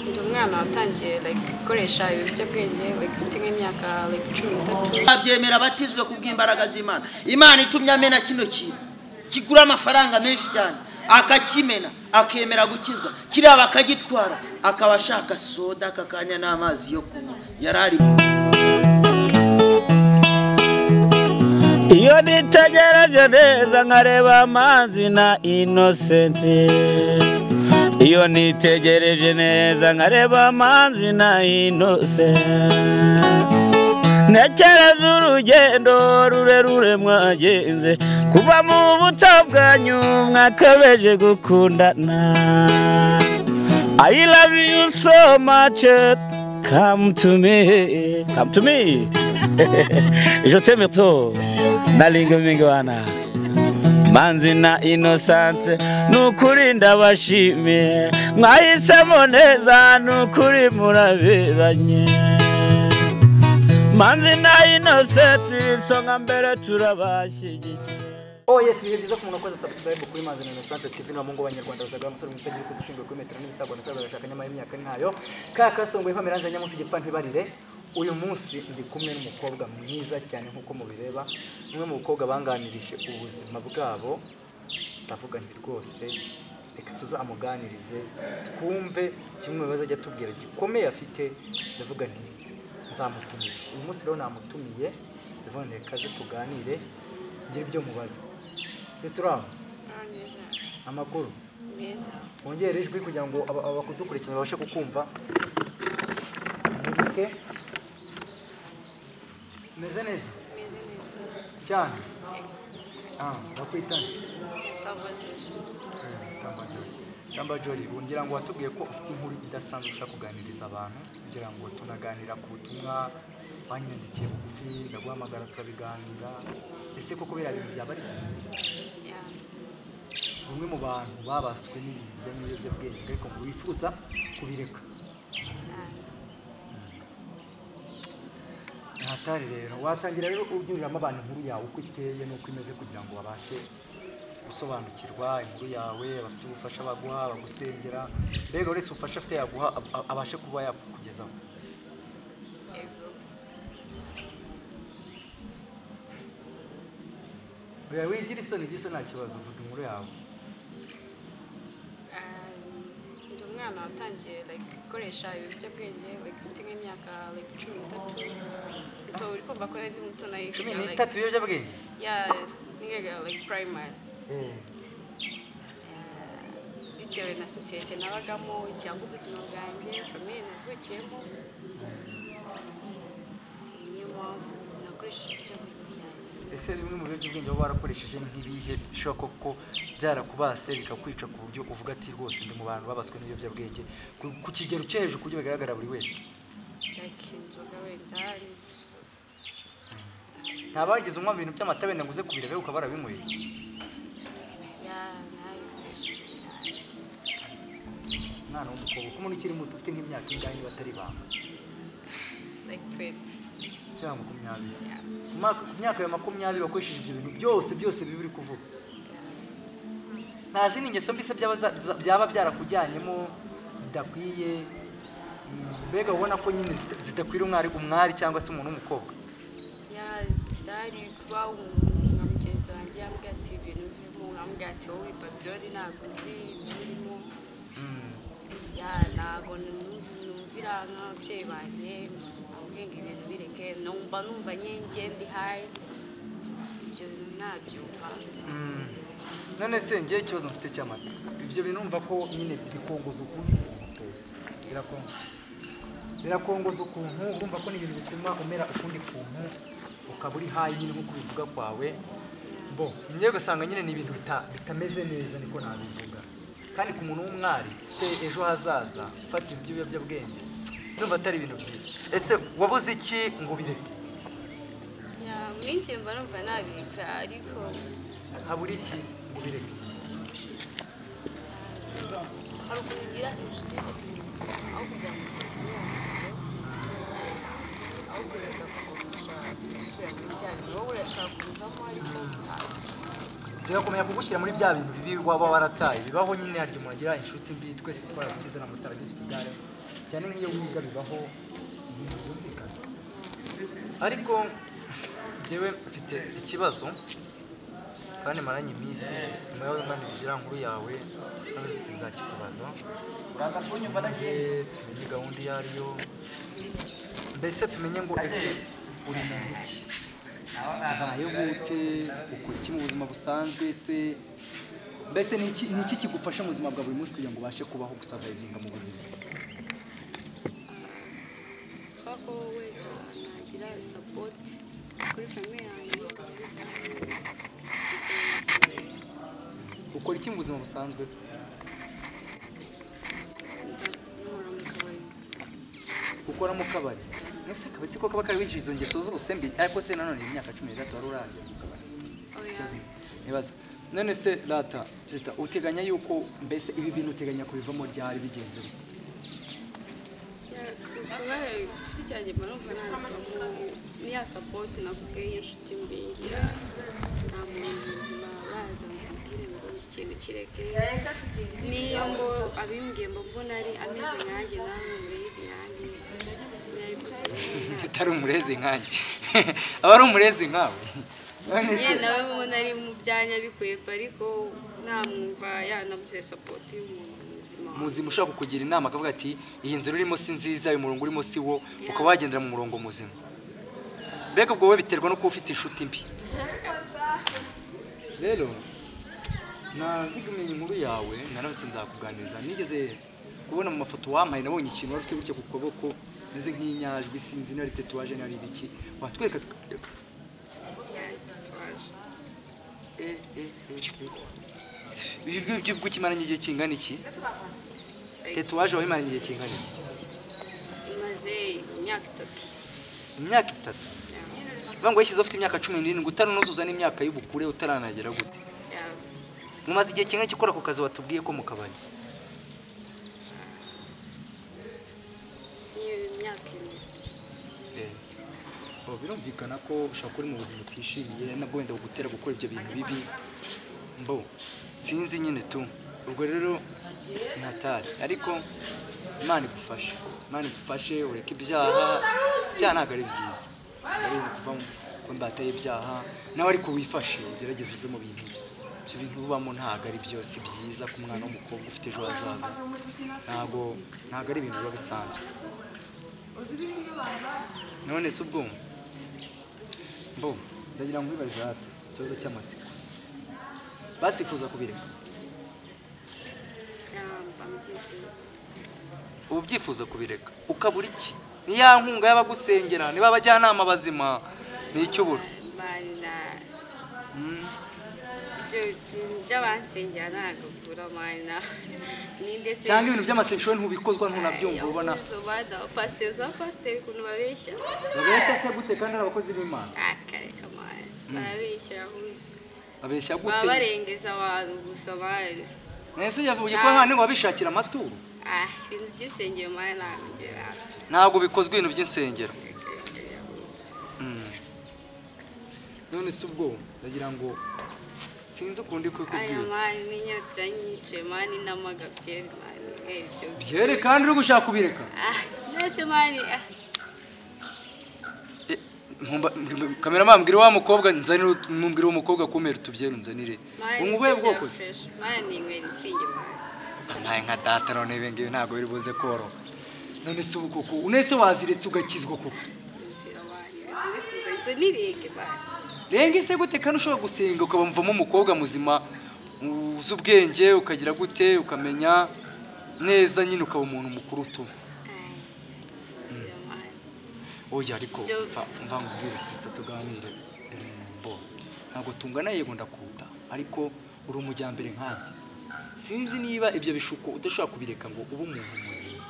ndi umwana watangiye gukoresha ibiyobyabwenge mfite nk'imyaka 13 abyemera batizwe kubw'imbaraga z'Imana. Imana itumye amena kino kintu kigura amafaranga menshi cyane akakimena akemera gukizwa kiriya bakagitwara akaba ashaka soda akakanya n'amazi yo kunywa yarari. Iyo nitegereje neza nkareba amazi na Innocent, iyo nitegereje neza nkareba amazi na Innocent, ntekereza urugendo rurerure mwagenze kuva mu buto bwanyu mwakabeje gukundana. I love you so much, come to me, come to me. Je t'aime trop, nalinga mingi wana. Manzi na Innocent, nukuri ndabashimiye, mwahisemo neza nukuri muraberanye. Manzi na Innocent, songa mbere turabashyigikiye. Oh yes, bihe byiza ku muntu wakoze subscribe kuri Manzi na Innocent TV na Mungu Abanyarwanda bazaga umusore mutagiye kuzishinzwe kuri metero n'ibisabwa nasabwa bashaka nyama y'imyaka nkayo kakasongoye mpameranze nyamusi gipfa ntibarire. Uyu munsi ndi kumwe n'umukobwa mwiza cyane nkuko mubireba, umwe mu bakobwa banganirije ubuzima bwabo, ndavuga nti rwose reka tuzamuganirize twumve kimwe bazajya tubwira gikomeye afite. Ndavuga nti nzamutumira uyu munsi, rero namutumiye ndavuga nti kaze tuganire ngire ibyo mubaza. Sister amakuru meza, wongere ijwi kugira ngo abakudukurikira babashe kukumva. Mubuke meze neza cyane. Bakwitana Tamba Jolly. Ngira ngo watubwiye ko ufite inkuru idasanzwe ushaka kuganiriza abantu, kugira ngo tunaganira ku butumwa wanyandikiye bugufi, ndaguhamagara turabiganira. Ese koko biriya bintu byaba ari umwe mu bantu babaswe n'ibintu bijyanye n'ibiyobyabwenge ariko ngo wifuza kubireka cyane? Hatari rero watangira rero ubyuriramo abantu inkuru yawe uko iteye n'uko imeze, kugira ngo babashe gusobanukirwa inkuru yawe, bafite ubufasha baguha, bagusengera, mbega wese ufasha afite yaguha abashe kuba yakugezaho. Oya wigira isoni gisa nta kibazo, vuga inkuru yawe. Ndi umwana watangiye gukoresha ibiyobyabwenge mfite nk'imyaka 13. Uri kumva ko ndi muto na 13 ibiyobyabwenge? Yeah, niga primary. Bitewe na sosiyete nabagamo cyangwa ubuzima bwanjye, famille navukiyemo, niyo mpamvu nakoresheje ibiyobyabwenge. Ese bimwe mu biyobyabwenge waba warakoresheje nk'ibihe bishobora koko byarakubase bikakwica ku buryo uvuga ati rwose ndi mu bantu babaswe n'ibiyobyabwenge ku kigero cyo hejuru ku buryo bigaragara buri wese? Inzoga wenda ntabagize umwa ibintu by'amatabe naguze kubirebe ukaba barabinyweye? nabikoresheje cyane. Umwana w'umukobwa ko umuntu ukiri muto ufite nk'imyaka ingahe niba atari banga? 20. Cyangwa 20. Ku myaka ya 20 bakoresheje ibyo bintu byose bibiri kuvuga. Nta zindi ngeso mbise byaba byarakujyanyemo zidakwiye, mbega ubona ko nyine zidakwira umwari cyangwa se umuntu w'umukobwa? Zitari kuba nka mugenzi wanjye yambwira ati ibintu birimo, nkambwira ati wowe Babyloni ntabwo uzi ibyo urimo. Ntabwo numvira nk'ababyeyi banjye ubwenge ibintu bireke, numva nyenge ndi hayi, ibyo bintu nabyumva. None se ngiye ikibazo mfite cy'amatsiko, ibyo bintu numva ko nyine bikongoza ukuntu birakongoza ukuntu, urumva ko ni ibintu bituma umera ukundi kuntu, ukaba uri hayi nyine nk'uko bivuga kwawe. Ngiye gusanga nyine ni ibintu bitameze neza, niko nabivuga. Kandi ku muntu w'umwari ufite ejo hazaza ufatira iby'ibiyobyabwenge, ndumva atari ibintu byiza. Ese wabuze iki ngo bireke? Muri njye mba numva nabireka, ariko habura iki ngo bireke? hari ukuntu ugira inshuti aho kugira ngo ahubwo zigakugufasha gusubira muri bya bintu wowe urashaka kuvamo, ariko zigakomeza kugushyira muri bya bintu bibi waba warataye bibaho nyine harya umuntu agira inshuti mbi twese twarazigize na mutaragize ikigare cyane nk'iyo wiga bibaho byumvikana ariko njyewe mfite ikibazo kandi maranye iminsi nyuma y'aho nganirije nkuru yawe navuze ati nzakikubaza tumenye gahunda iyo ariyo mbese tumenye ngo ese uri muntu ki ubayeho gute ukora iki mu buzima busanzwe se mbese ni iki kigufasha mu buzima bwa buri munsi kugira ngo ubashe kubaho gusavayivinga mu buzima ko wenda nagira sapoti kuri famiye yanjye ukora iki mu buzima busanzwe ukora mu kabari nese kabari siko kaba kari wijizo ngeso zose mbi ariko se nanone imyaka 13 wari urangiye mu kabari nibaza none se data sister uteganya yuko mbese ibi bintu uteganya kubivamo ryari bigenze giti cyanjye murumva ntabwo niya sapoti nakubwiye inshuti mbingira nta muntu ubuzima baza mubwire ngo ikintu kireke niyo ngo abimbwiye mbona ari ameze nkanjye nawe murezi nkanjye utari umurezi nkanjye aba ari umurezi nkawe ye nawe mubona ari mu byanya bikwiye ariko namwumva yanabuze sapoti y'umuntu muzima ushaka kukugira inama akavuga ati iyi nzira urimo si nziza uyu murongo urimo si wo ukaba wagendera mu murongo muzima mbega ubwo wowe biterwa no kuba ufite inshuti mbi rero nabigumye inkuru yawe naravutse nzakuganiriza nigeze kubona mu mafoto wampaye nabonye ikintu wari ufite gutya ku kuboko meze nk'inyajwi sinzi nari tatuwaje nari ibiki watwereka ibi by'ukimaranye igihe kingana iki tatuwaje wabimaranye igihe kingana iki imaze imyaka 3 bango yashyize ufite imyaka 17 utarunuzuza n'imyaka y'ubukure utaranagera gute mumaze igihe kingana iki ukora ku kazi watubwiye ko mu kabari birumvikana ko ushaka uri mu buzima utishimiye nabwo wenda gutera gukora ibyo bintu bibi mbo sinzi nyine tu ubwo rero ntatari ariko Imana igufashe ureke ibyaha ntabwo ari byiza ari kuva ku mbata y'ibyaha nawe ariko wifashe ugerageze uve mu bintu ibyo bintu ubamo ntabwo ari byose byiza ku mwana w'umukobwa ufite ejo hazaza ntabwo ari ibintu biba bisanzwe none se ubwo mbo ndagira ngo wibaze hati ikibazo cy'amatsiko basifuza kubireka ubu byifuza kubireka ukabura iki ni ya nkunga y'abagusengera niba abajyanama bazima ni icyo ubura by'abansengera ntabwo bura mana cyangwa ibintu by'amasengesho ntubikozwa ntunabyumva ubona pasiteri ukuntu babeshya se gute kandi ari abakozi b'Imana akareka mana barabeshya yahuze babeshya gute baba barengeza abantu gusa bari nese yavuye ko hano ngo babishakira amaturo ibintu by'insengero mana ntabwo bikozwe ibintu by'insengero none se ubwo ndagira ngo sinzi ukundi kubwira aya mani n'inyotira nyice mani n'amagabye byere kandi uri gushaka kubireka nese mani kamera mbwira wa mukobwa nzanira mumbwira uwo mukobwa kumera utubyere nzanire umubuye bwoko mani nkwera itsinge mani nka data none ibi ngibi ntabwo biri buze koro none se ubu koko unese waziretse ugakizwa koko renga ise gute kandi ushobora gusenga ukaba muvamo umukobwa muzima uzi ubwenge ukagira gute ukamenya neza nyine ukaba umuntu mukuru utu oya ariko mva ngubwire sister tuganire bo ntabwo tungana yego ndakuta ariko uri umujyambere nkanjye sinzi niba ibyo bishuko udashobora kubireka ngo ube umuntu muzima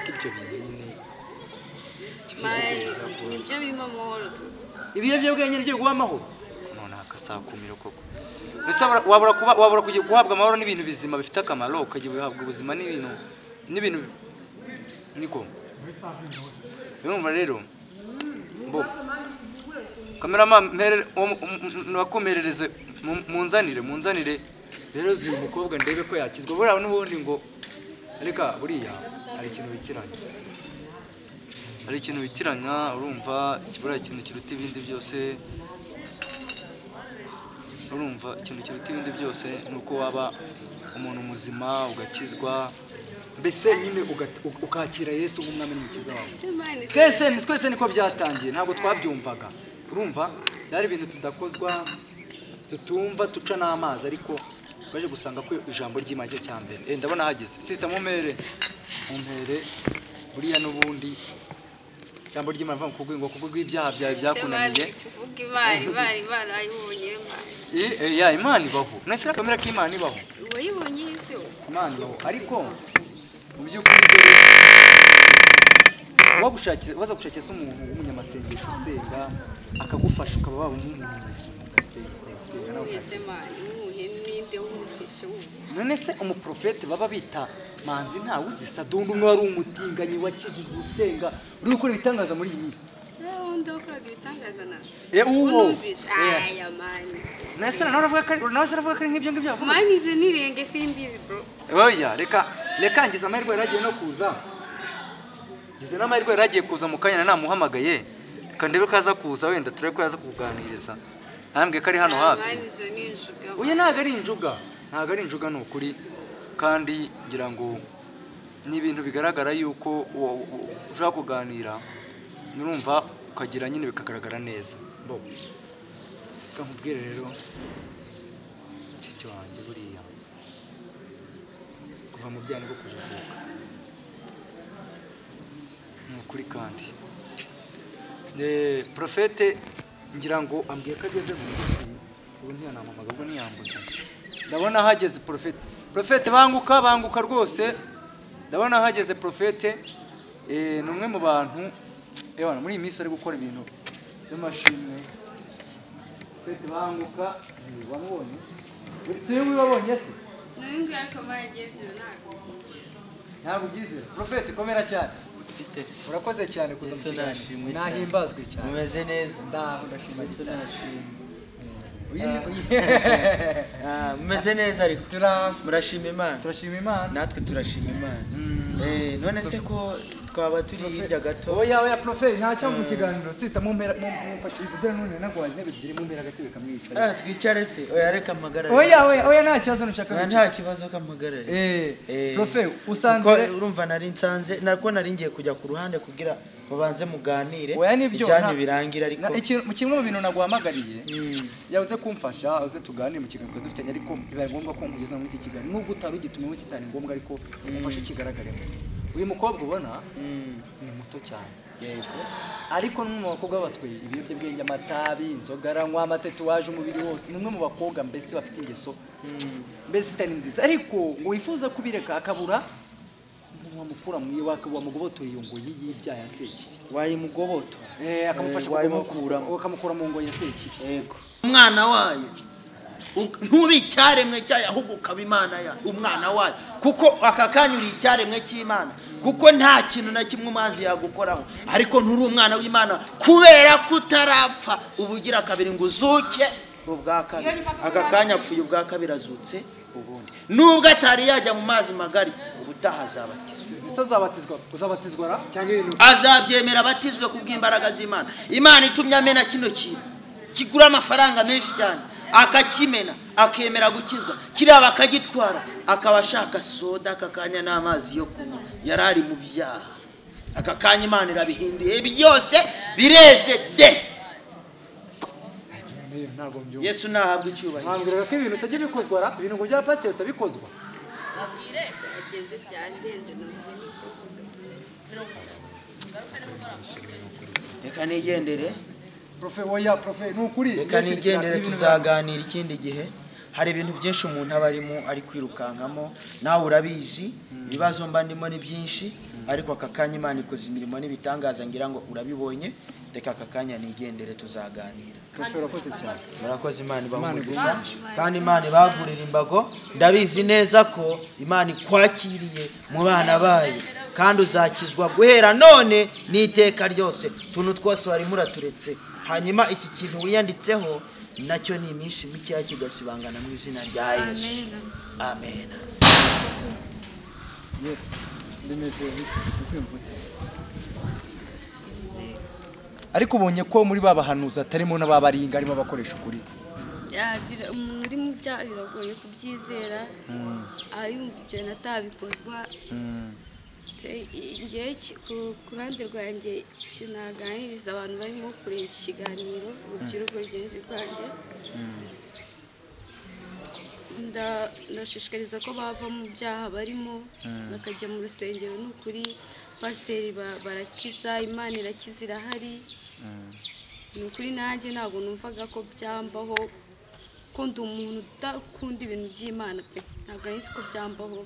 ibyo bintu nyine nibyo birimo amahoro ibiyobyabwenge nibyo guha amahoro none akasakumiro koko mbese wabura kugira guhabwa amahoro n'ibintu bizima bifite akamaro ukagira uhabwa ubuzima n'ibintu niko urumva rero mbo kameraman wakomerereze munzanire rero uyu mukobwa ndebe ko yakizwa buriya n'ubundi ngo areka buriya hari ikintu bitiranya urumva buriya ikintu kiruta ibindi byose urumva ikintu kiruta ibindi byose ni uko waba umuntu muzima ugakizwa mbese nyine ukakira Yesu nk'umwami n'umukiza wawe twese niko byatangiye ntabwo twabyumvaga urumva byari ibintu tudakozwa tutumva tuca n'amazi ariko baje gusanga ko ijambo ry'Imana cyo cyambere ndabona hageze sister mumpere buriya n'ubundi ijambo ry'Imana avuga kubwo ibyaha byawe byakunaniye kuvuga Imana ayibonye Imana ibaho nese kamera ko Imana ibaho wayibonye ese Imana ibaho ariko mu by'ukuri waza gushakira umuntu w'umunyamasengesho usenga akagufasha ukaba waba umuntu none se umuprofete baba bita manzi ntawe uzisa dundu umwe wari umutinganyi wakijijwe usenga uri gukora ibitangaza muri iyi minsi nese nawe aravuga ko ari nk'ibyo ngibyo mani izo nirenge simbizi bro oya reka ngize amahirwe yaragiye no kuza ngize n'amahirwe yaragiye kuza mu kanya namuhamagaye reka ndebe ko aza kuza wenda turebe ko yaza kukuganiriza nambwiye ko ari hano hafi uyu ntabwo ari injuga ni ukuri kandi ngira ngo ni ibintu bigaragara yuko ushaka kuganira nurumva ukagira nyine bikagaragara neza reka nkubwire rero icyo wanjye buriya kuva mu byaha nibwo kujijuka ni ukuri kandi profete ngira ngo ambwiye ko ageze mu minsi ubu ntiyanamamaga ubwo ntiyambuze ndabona hageze profete banguka rwose ndabona hageze profete ni umwe mu bantu muri iyi minsi ari gukora ibintu by'amashimwe profete banguka wamubonye se yewe wabonye se ntabwo ugize profete komera cyane urakoze cyane kuza mu kiganiro nahimbazwe cyane mumeze neza ndashimye mumeze neza ariko turashima Imana natwe turashima Imana none se ko twaba turi hirya gato oya profete ntacyo mu kiganiro sister mumfashirize dore none nagwaje ntebe ebyiri mumpera gatebe kamwicara twicare se oya reka mpagarare oya nta kibazo nshaka nta kibazo kamagarare profete usanze urumva nari ngiye kujya ku ruhande kugira babanze muganire ibyanyu birangira ariko mu kimwe mu bintu naguhamagariye yavuze kumfasha uze tuganire mu kiganiro dufitanye ariko bibaye ngombwa ko nkugeza muri iki kiganiro nubwo utari ugitumiwe kitari ngombwa ariko umfashe kigaragaremo uyu mukobwa ubona ni muto cyane ariko n'umwe mu bakobwa babaswe ibiyobyabwenge amatabi inzoga aranywa amatatuwaje umubiri wose ni umwe mu bakobwa mbese bafite ingeso mbese itari nziza ariko ngo wifuza kubireka akabura wamukura mu iyo wamugobotora iyo ngo y'ibyaha seki wayimugobotora akamufasha akamukura mu ngo ya seki yego umwana wayo ntubi icyaremwe cyayo ahubwo ukaba Imana ya umwana wayo kuko aka kanya uri icyaremwe cy'Imana kuko nta kintu na kimwe umanzi yagukoraho ariko nturi umwana w'Imana kubera kutarapfa ubugira kabiri ngo uzuke ubwa kabiri aka kanya apfuye ubwa kabiri azutse ubundi nubwo atari yajya mu mazi magari ubutaha uzabatizwa cyangwa ibintu azabyemera abatizwe kubw'imbaraga z'Imana Imana itumye amena kino kintu kigura amafaranga menshi cyane akakimena akemera gukizwa kiriya bakagitwara akaba ashaka soda aka kanya n'amazi yo kunywa yari ari mu byaha aka kanya Imana irabihinduye byose bireze de Yesu nahabwa icyubahiro ntabwira ko ibintu utajya bikozwa ibintu ngo bya pasiteri utabikozwa reka nigendere reka nigendere tuzaganira ikindi gihe hari ibintu byinshi umuntu aba arimo ari kwirukankamo nawe urabizi ibibazo mba ndimo ni byinshi ariko aka kanya Imana ikoze imirimo n'ibitangaza ngira ngo urabibonye reka aka kanya nigendere tuzaganira murakoze Imana ibahugisha kandi Imana ibagurira imbago ndabizi neza ko Imana ikwakiriye mu bana bayo kandi uzakizwa guhera none n'iteka ryose tuntu twose wari muraturetse hanyuma iki kintu wiyanditseho nacyo ni iminsi mikeya kigasibangana mu izina rya Yesu. Amen. Yes, bimeze ukwimvuta. Ariko ubonye ko muri babahanuza atarimo n'ababaringa arimo bakoresha ukuri. Muri mu bya biragoye kubyizera. Ayumva ibyo natabikozwa. Ngiye ku ruhande rwanjye kinaganiriza abantu barimo kureba ikiganiro urubyiruko rugenzi rwanjye. Ndashishikariza ko bava mu byaha barimo bakajya mu rusengero. N'ukuri pasiteri barakiza, Imana irakiza irahari. N'ukuri nanjye ntabwo numvaga ko byambaho ko ndi umuntu udakunda ibintu by'Imana pe, ntabwo nzi ko byambaho.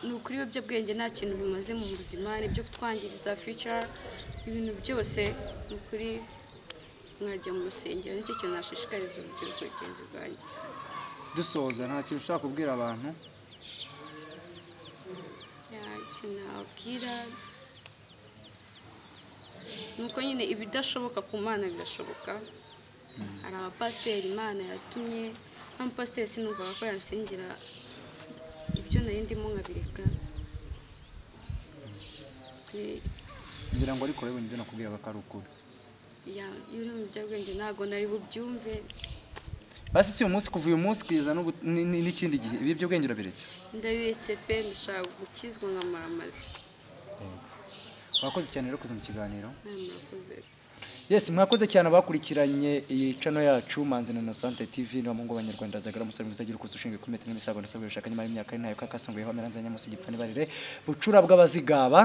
N'ukuri ibiyobyabwenge nta kintu bimaze mu buzima, nibyo kutwangiriza future, ibintu byose. N'ukuri mwajya mu rusengero, nicyo kintu nashishikariza urubyiruko rugenzi rwanjye. Dusoza nta kintu ushaka kubwira abantu? Ikintu nabwira nuko nyine ibidashoboka ku Mana birashoboka. Hari abapasiteri Imana yatumye, n'umupasiteri sinumvaga ko yansengera ibyo nari ndimo nkabireka. Ngira ngo ariko rero nzi nakubwira ko ari ukuri. Yuri mu byabwenge ntabwo nari bubyumve. Basi si uyu munsi kuva uyu munsi kwiza n'ikindi gihe ibi byo bwenge urabiretse? Ndabiretse pe, ndashaka gukizwa nkamara amazi. Wakoze cyane rero kuza mu kiganiro. Murakoze. Yes, mwakoze cyane abakurikiranye iyi channel yacu Manzi Innocent TV no mungo abanyarwanda zagara musore muzagira uko ushingiye ku metero n'imisago ndasabwe ushaka nyuma y'imyaka nayo kakasongoyeho ameranza nyamusi gipfani barire bucura bw'abazigaba.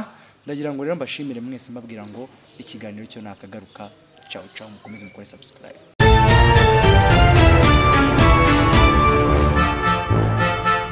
Ndagira ngo rero mbashimire mwese mbabwira ngo ikiganiro cyo nakagaruka. Ciao ciao, mukomeze mukore subscribe.